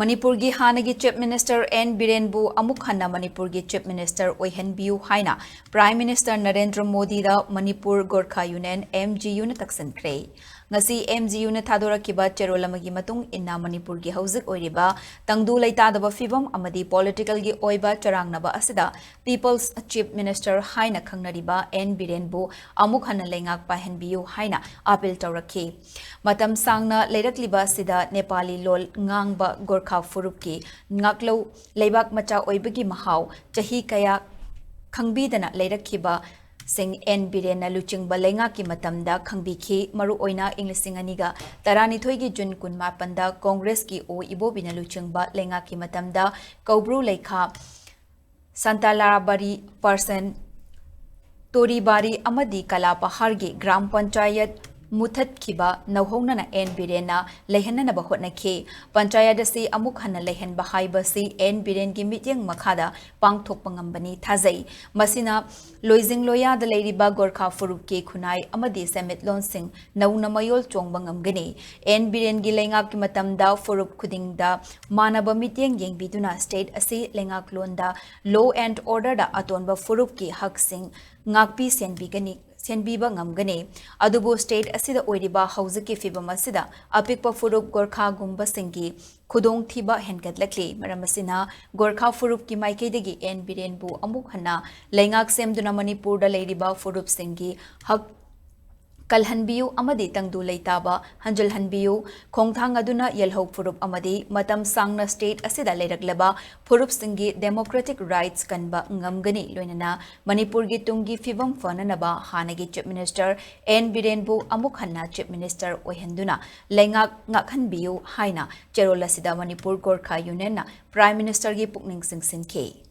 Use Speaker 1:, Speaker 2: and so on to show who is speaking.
Speaker 1: Manipur gi Hannagi Chief Minister N. Biren bu Amuk Hanna Manipur gi Chief Minister Oihanbiyu Hanna Prime Minister Narendra Modi da Manipur Gorkha Union MGU na taksan kre. Ngasi MGU na thadora kiba cherolamagi matung inna Manipur gi hauzik oiriba tangdu laita daba fibam amadi political gi oiba charang naba asida People's Chief Minister Hanna khangnariba N. Biren bu Amuk Hanna lengak pahenbiyu Hanna appeal tawrakhi. Matam sangna leirakliba sida Nepali lol ngangba Gorkha Furupki ngaklo leibak macha oibagi mahau chahi kaya khangbidana leirakhiba sing N. Biren na luchingba lenga ki matamda khangbikhi maru oina inglising aniga tarani thoigi June kun mapanda Congress ki o ibobina luchingba lenga ki matamda Kaubru Lekha Santalarabari person Toribari Amadi Kalapahargi Gram Panchayat Muthat Kiba Nauhona N. Birena Lehanana Bahotnake Panchayadasi Amuk Hanna Lehan Bahaibasi N. Biren Gimityang Makada Pang Tokpangambani Tazai Masina Loising Loya the Lady Bagorka Furuke Kunai Amadi Samit Lonsing Nauna Mayol Chongbangam Gani N. Biren Gilengak Matamda Furup Kudingda Manaba Mityang Yang Biduna State Asi Lengak Londa Law and Order da Atonba Furupki Haksing Ngakpi Senbigani Senbiba Ngamgane, Adubo State Asida Oiriba Hausaki Fiba Masida, Apikpa Furup Gorkha Gumba Singi, Kudong Tiba Hengat Lakli, Maramasina, Gorkha Furup Ki Maikedegi N. Biren bu Amuk Hanna, Lengak Semduna Manipur da Ladyba Furup Singi, Hak Kalhanbiyu Amadi Tangdu Leitaba, Hanjalhanbiyu, Kongthang Aduna Yelho Furup Amadi, Matam Sangna State Asida Leraglaba, Furup Singi Democratic Rights Kanba Ngamgani Luinana, Manipur Gitungi Fibam Fananaba, Hannagi Chief Minister, N. Biren bu Amuk Hanna Chief Minister Oihanduna, Lengak Ngakhanbiyu Haina, Cherola Sida Manipur Gorkha Union, Prime Minister Gi Pukning Sing Sin K.